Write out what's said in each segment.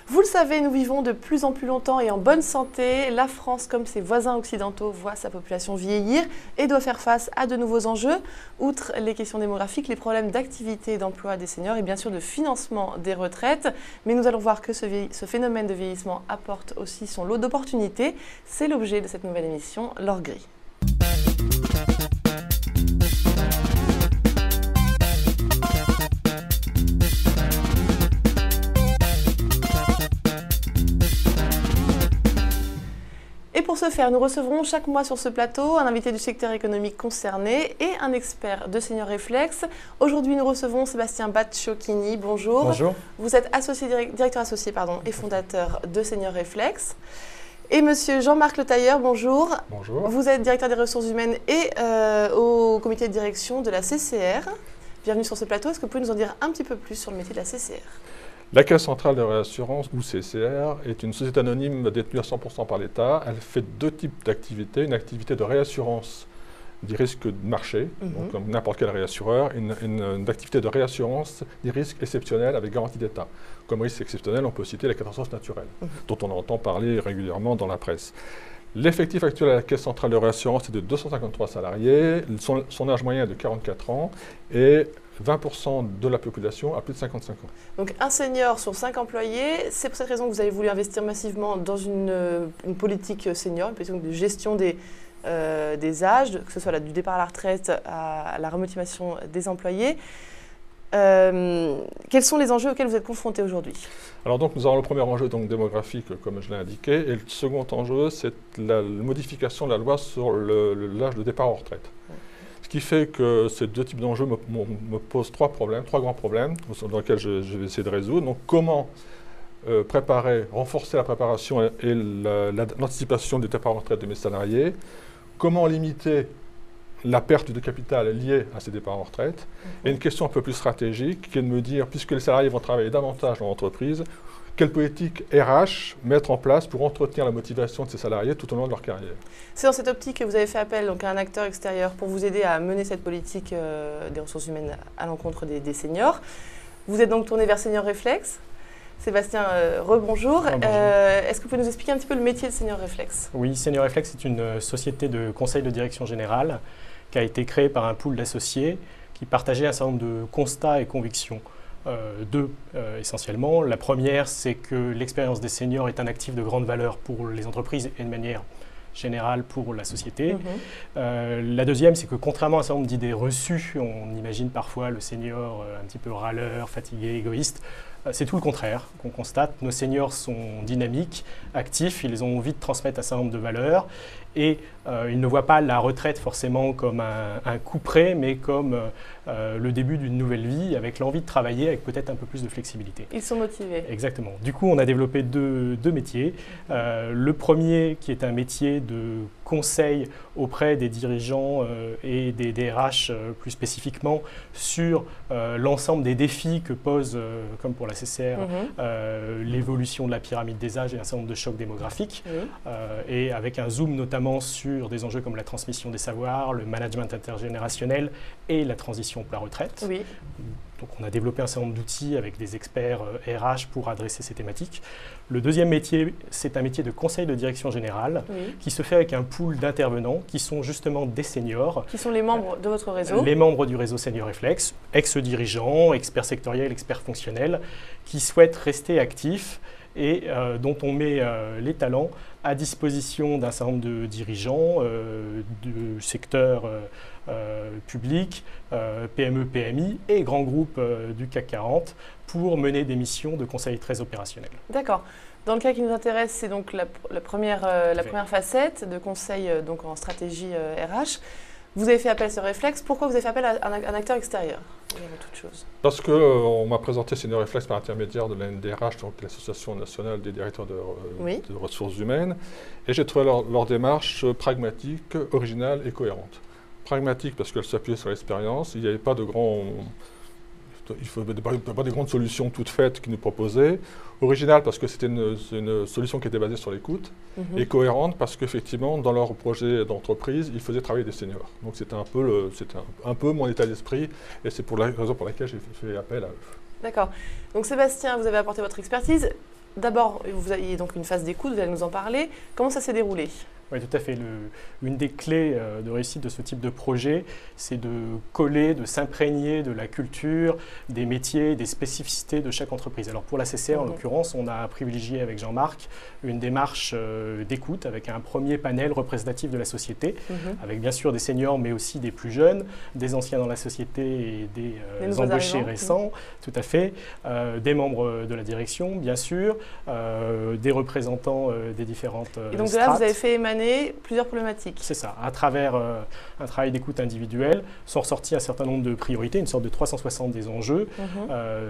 Vous le savez, nous vivons de plus en plus longtemps et en bonne santé. La France, comme ses voisins occidentaux, voit sa population vieillir et doit faire face à de nouveaux enjeux. Outre les questions démographiques, les problèmes d'activité et d'emploi des seniors et bien sûr de financement des retraites. Mais nous allons voir que ce phénomène de vieillissement apporte aussi son lot d'opportunités. C'est l'objet de cette nouvelle émission, L'Or Gris. Pour ce faire, nous recevrons chaque mois sur ce plateau un invité du secteur économique concerné et un expert de Senior Reflex. Aujourd'hui, nous recevons Sébastien Bacciocchini. Bonjour. Bonjour. Vous êtes directeur associé et fondateur de Senior Reflex. Et monsieur Jean-Marc Le Tailleur, bonjour. Bonjour. Vous êtes directeur des ressources humaines et au comité de direction de la CCR. Bienvenue sur ce plateau. Est-ce que vous pouvez nous en dire un petit peu plus sur le métier de la CCR ? La Caisse centrale de réassurance, ou CCR, est une société anonyme détenue à 100% par l'État. Elle fait deux types d'activités. Une activité de réassurance des risques de marché, donc comme n'importe quel réassureur, et une activité de réassurance des risques exceptionnels avec garantie d'État. Comme risque exceptionnel, on peut citer les catastrophes naturelles, dont on entend parler régulièrement dans la presse. L'effectif actuel à la Caisse centrale de réassurance est de 253 salariés. Son âge moyen est de 44 ans et 20% de la population a plus de 55 ans. Donc un senior sur 5 employés, c'est pour cette raison que vous avez voulu investir massivement dans une politique senior, une politique de gestion des âges, que ce soit du départ à la retraite à la remotivation des employés. Quels sont les enjeux auxquels vous êtes confrontés aujourd'hui ? Alors donc nous avons le premier enjeu donc, démographique, comme je l'ai indiqué, et le second enjeu, c'est la modification de la loi sur l'âge de départ en retraite. Ce qui fait que ces deux types d'enjeux me posent trois grands problèmes, dans lesquels je vais essayer de résoudre. Donc comment renforcer la préparation et l'anticipation des départs en retraite de mes salariés, comment limiter la perte de capital liée à ces départs en retraite, et une question un peu plus stratégique qui est de me dire, puisque les salariés vont travailler davantage dans l'entreprise, quelle politique RH mettre en place pour entretenir la motivation de ces salariés tout au long de leur carrière. C'est dans cette optique que vous avez fait appel donc, à un acteur extérieur pour vous aider à mener cette politique des ressources humaines à l'encontre des seniors. Vous êtes donc tourné vers Senior Reflex. Sébastien, rebonjour. Est-ce que vous pouvez nous expliquer un petit peu le métier de Senior Reflex ? Oui, Senior Reflex est une société de conseil de direction générale qui a été créée par un pool d'associés qui partageaient un certain nombre de constats et convictions. Deux, essentiellement. La première, c'est que l'expérience des seniors est un actif de grande valeur pour les entreprises et de manière générale pour la société. La deuxième, c'est que contrairement à un certain nombre d'idées reçues, on imagine parfois le senior un petit peu râleur, fatigué, égoïste. C'est tout le contraire qu'on constate. Nos seniors sont dynamiques, actifs, ils ont envie de transmettre un certain nombre de valeurs et ils ne voient pas la retraite forcément comme un coup près, mais comme le début d'une nouvelle vie avec l'envie de travailler avec peut-être un peu plus de flexibilité. Ils sont motivés. Exactement. Du coup, on a développé deux métiers. Le premier qui est un métier de conseil auprès des dirigeants et des DRH plus spécifiquement sur l'ensemble des défis que pose, comme pour la CCR, l'évolution de la pyramide des âges et un certain nombre de chocs démographiques, et avec un zoom notamment sur des enjeux comme la transmission des savoirs, le management intergénérationnel et la transition pour la retraite. Oui. Donc on a développé un certain nombre d'outils avec des experts RH pour adresser ces thématiques. Le deuxième métier, c'est un métier de conseil de direction générale qui se fait avec un pool d'intervenants qui sont justement des seniors. Qui sont les membres de votre réseau ? Les membres du réseau Senior Reflex, ex-dirigeants, experts sectoriels, experts fonctionnels, qui souhaitent rester actifs et dont on met les talents à disposition d'un certain nombre de dirigeants du secteur public, PME, PMI et grands groupes du CAC 40 pour mener des missions de conseil très opérationnelles. D'accord. Dans le cas qui nous intéresse, c'est donc la première facette de conseil donc en stratégie RH. Vous avez fait appel à ce réflexe. Pourquoi vous avez fait appel à un acteur extérieur, avant toute chose ? Parce qu'on m'a présenté Senior Reflex par intermédiaire de l'ANDRH, donc l'Association nationale des directeurs de ressources humaines, et j'ai trouvé leur démarche pragmatique, originale et cohérente. Pragmatique parce qu'elle s'appuyait sur l'expérience, il n'y avait pas de pas des grandes solutions toutes faites qu'ils nous proposaient. Original parce que c'était une solution qui était basée sur l'écoute. Et cohérente parce qu'effectivement, dans leur projet d'entreprise, ils faisaient travailler des seniors. Donc c'était un peu mon état d'esprit et c'est pour la raison pour laquelle j'ai fait appel à eux. D'accord. Donc Sébastien, vous avez apporté votre expertise. d'abord, vous aviez donc une phase d'écoute, vous allez nous en parler. Comment ça s'est déroulé ? Oui, tout à fait. Une des clés de réussite de ce type de projet, c'est de coller, de s'imprégner de la culture, des métiers, des spécificités de chaque entreprise. Alors pour la CCR, en l'occurrence, on a privilégié avec Jean-Marc une démarche d'écoute avec un premier panel représentatif de la société, avec bien sûr des seniors, mais aussi des plus jeunes, des anciens dans la société et des embauchés récents, tout à fait, des membres de la direction, bien sûr, des représentants des différentes Et donc strates. là, vous avez fait émaner plusieurs problématiques. C'est ça. À travers un travail d'écoute individuelle, sont ressortis un certain nombre de priorités, une sorte de 360 des enjeux,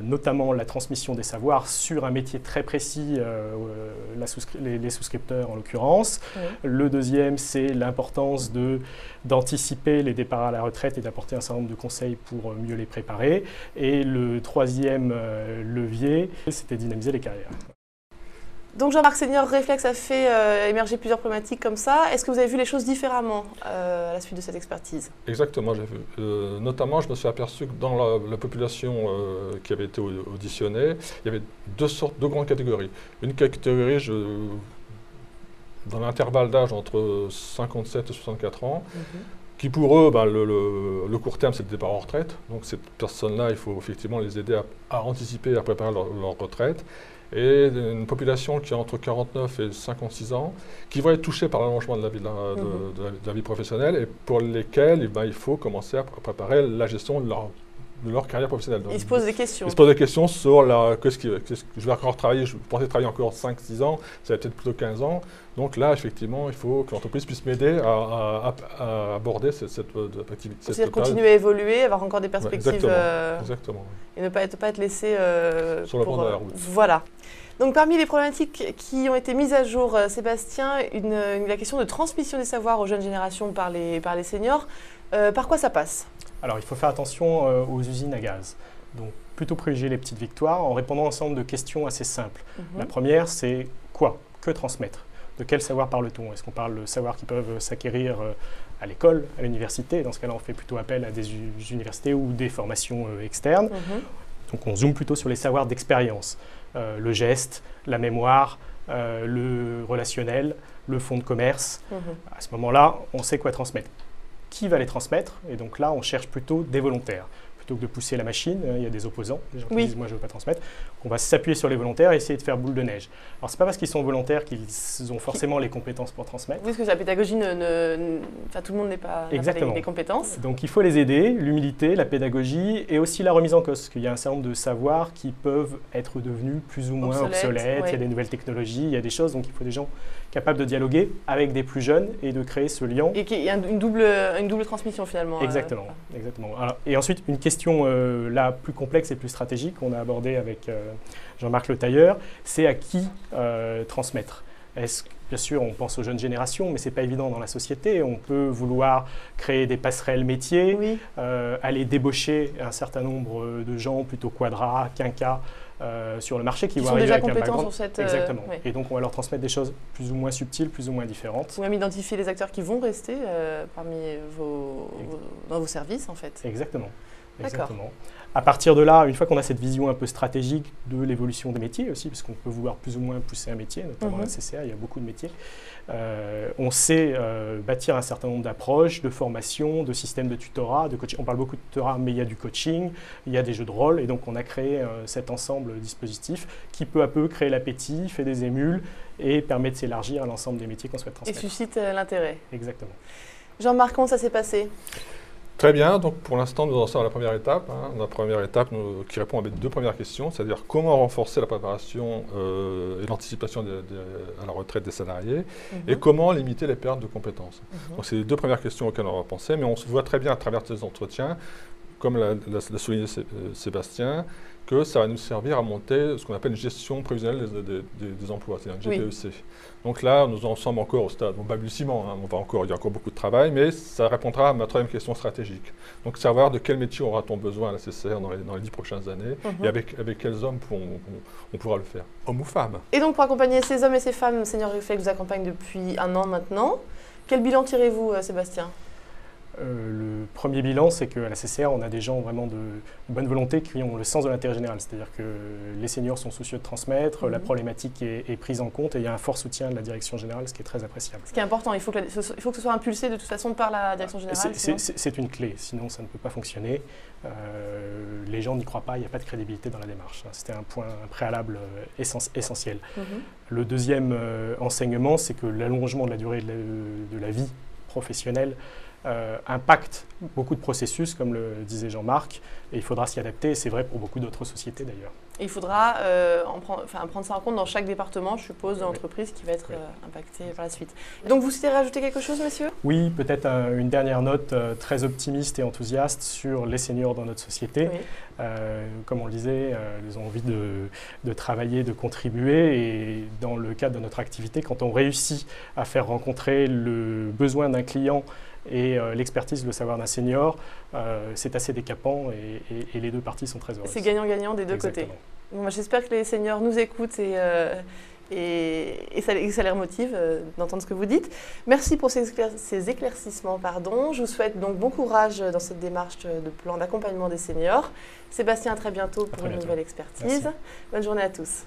notamment la transmission des savoirs sur un métier très précis, les souscripteurs en l'occurrence. Le deuxième, c'est l'importance d'anticiper les départs à la retraite et d'apporter un certain nombre de conseils pour mieux les préparer. Et le troisième levier, c'était dynamiser les carrières. Donc Jean-Marc Senior Réflexe a fait émerger plusieurs problématiques comme ça. Est-ce que vous avez vu les choses différemment à la suite de cette expertise ? Exactement, j'ai vu. Notamment, je me suis aperçu que dans la population qui avait été auditionnée, il y avait deux grandes catégories. Une catégorie dans l'intervalle d'âge entre 57 et 64 ans, qui pour eux, le court terme, c'est le départ en retraite. Donc ces personnes-là, il faut effectivement les aider à anticiper, à préparer leur retraite. Et une population qui est entre 49 et 56 ans, qui va être touchée par l'allongement de la vie professionnelle et pour lesquels il faut commencer à préparer la gestion de leur carrière professionnelle. Ils se posent des questions. Ils se posent des questions sur je vais encore travailler, je pensais travailler encore 5-6 ans, ça va peut-être plutôt 15 ans. Donc là, effectivement, il faut que l'entreprise puisse m'aider à aborder cette activité. C'est-à-dire continuer à évoluer, avoir encore des perspectives. Exactement. Et ne pas être laissé sur le bord de la route. Voilà. Donc parmi les problématiques qui ont été mises à jour, Sébastien, la question de transmission des savoirs aux jeunes générations par les seniors, par quoi ça passe ? Alors il faut faire attention aux usines à gaz. Donc plutôt privilégier les petites victoires en répondant à un certain nombre de questions assez simples. La première, c'est quoi ? Que transmettre ? De quel savoir parle-t-on ? Est-ce qu'on parle de savoirs qui peuvent s'acquérir à l'école, à l'université ? Dans ce cas-là, on fait plutôt appel à des universités ou des formations externes. Donc on zoome plutôt sur les savoirs d'expérience. Le geste, la mémoire, le relationnel, le fonds de commerce. À ce moment-là, on sait quoi transmettre. Qui va les transmettre ? Et donc là, on cherche plutôt des volontaires. Plutôt que de pousser la machine, il y a des opposants, des gens qui disent « moi je ne veux pas transmettre ». On va s'appuyer sur les volontaires et essayer de faire boule de neige. Alors ce n'est pas parce qu'ils sont volontaires qu'ils ont forcément les compétences pour transmettre. Oui, parce que la pédagogie, tout le monde n'a pas les compétences. Donc il faut les aider, l'humilité, la pédagogie et aussi la remise en cause. Parce qu'il y a un certain nombre de savoirs qui peuvent être devenus plus ou moins obsolètes. Il y a des nouvelles technologies, il y a des choses, donc il faut des gens capables de dialoguer avec des plus jeunes et de créer ce lien. Et qu'il y a une double transmission finalement. Exactement. Alors, et ensuite, une question là plus complexe et plus stratégique qu'on a abordée avec Jean-Marc Le Tailleur, c'est à qui transmettre. Bien sûr, on pense aux jeunes générations, mais ce n'est pas évident dans la société. On peut vouloir créer des passerelles métiers, aller débaucher un certain nombre de gens plutôt quadras, quinquas, sur le marché qui vont sont arriver déjà avec compétents sur cette... Exactement. Et donc, on va leur transmettre des choses plus ou moins subtiles, plus ou moins différentes. Ou même identifier les acteurs qui vont rester dans vos services, en fait. Exactement. À partir de là, une fois qu'on a cette vision un peu stratégique de l'évolution des métiers aussi, parce qu'on peut vouloir plus ou moins pousser un métier, notamment la CCA, il y a beaucoup de métiers, on sait bâtir un certain nombre d'approches, de formations, de systèmes de tutorat, de coaching. On parle beaucoup de tutorat, mais il y a du coaching, il y a des jeux de rôle, et donc on a créé cet ensemble dispositif qui peu à peu crée l'appétit, fait des émules et permet de s'élargir à l'ensemble des métiers qu'on souhaite transmettre. Et suscite l'intérêt. Exactement. Jean-Marc, comment ça s'est passé ? Très bien, donc pour l'instant nous en sommes à la première étape. La première étape qui répond à mes deux premières questions, c'est-à-dire comment renforcer la préparation et l'anticipation à la retraite des salariés et comment limiter les pertes de compétences. Donc c'est les deux premières questions auxquelles on va penser, mais on se voit très bien à travers ces entretiens, comme l'a souligné Sébastien, que ça va nous servir à monter ce qu'on appelle une gestion prévisionnelle des emplois, c'est-à-dire un GPEC. Donc là, nous en sommes encore au stade balbutiement, il y a encore beaucoup de travail, mais ça répondra à ma troisième question stratégique. Donc savoir de quel métier aura-t-on besoin à la CCR dans les 10 prochaines années et avec quels hommes on pourra le faire, hommes ou femmes. Et donc pour accompagner ces hommes et ces femmes, Senior Réflexe vous accompagne depuis 1 an maintenant. Quel bilan tirez-vous, Sébastien ? Le premier bilan, c'est qu'à la CCR, on a des gens vraiment de bonne volonté qui ont le sens de l'intérêt général. C'est-à-dire que les seniors sont soucieux de transmettre, la problématique est prise en compte et il y a un fort soutien de la direction générale, ce qui est très appréciable. Ce qui est important, il faut que ce soit impulsé de toute façon par la direction générale. C'est une clé, sinon ça ne peut pas fonctionner. Les gens n'y croient pas, il n'y a pas de crédibilité dans la démarche. C'était un point préalable essentiel. Le deuxième enseignement, c'est que l'allongement de la durée de la vie professionnelle impacte beaucoup de processus, comme le disait Jean-Marc, et il faudra s'y adapter, et c'est vrai pour beaucoup d'autres sociétés d'ailleurs. Et il faudra prendre ça en compte dans chaque département, je suppose, de l'entreprise qui va être impacté par la suite. Donc vous souhaitez rajouter quelque chose, monsieur? Oui, peut-être une dernière note très optimiste et enthousiaste sur les seniors dans notre société. Oui. Comme on le disait, ils ont envie de travailler, de contribuer, et dans le cadre de notre activité, quand on réussit à faire rencontrer le besoin d'un client et l'expertise, le savoir d'un senior, c'est assez décapant et les deux parties sont très heureuses. C'est gagnant-gagnant des deux côtés. Bon, j'espère que les seniors nous écoutent et ça les motive d'entendre ce que vous dites. Merci pour ces éclaircissements. Je vous souhaite donc bon courage dans cette démarche de plan d'accompagnement des seniors. Sébastien, à très bientôt pour une nouvelle expertise. Merci. Bonne journée à tous.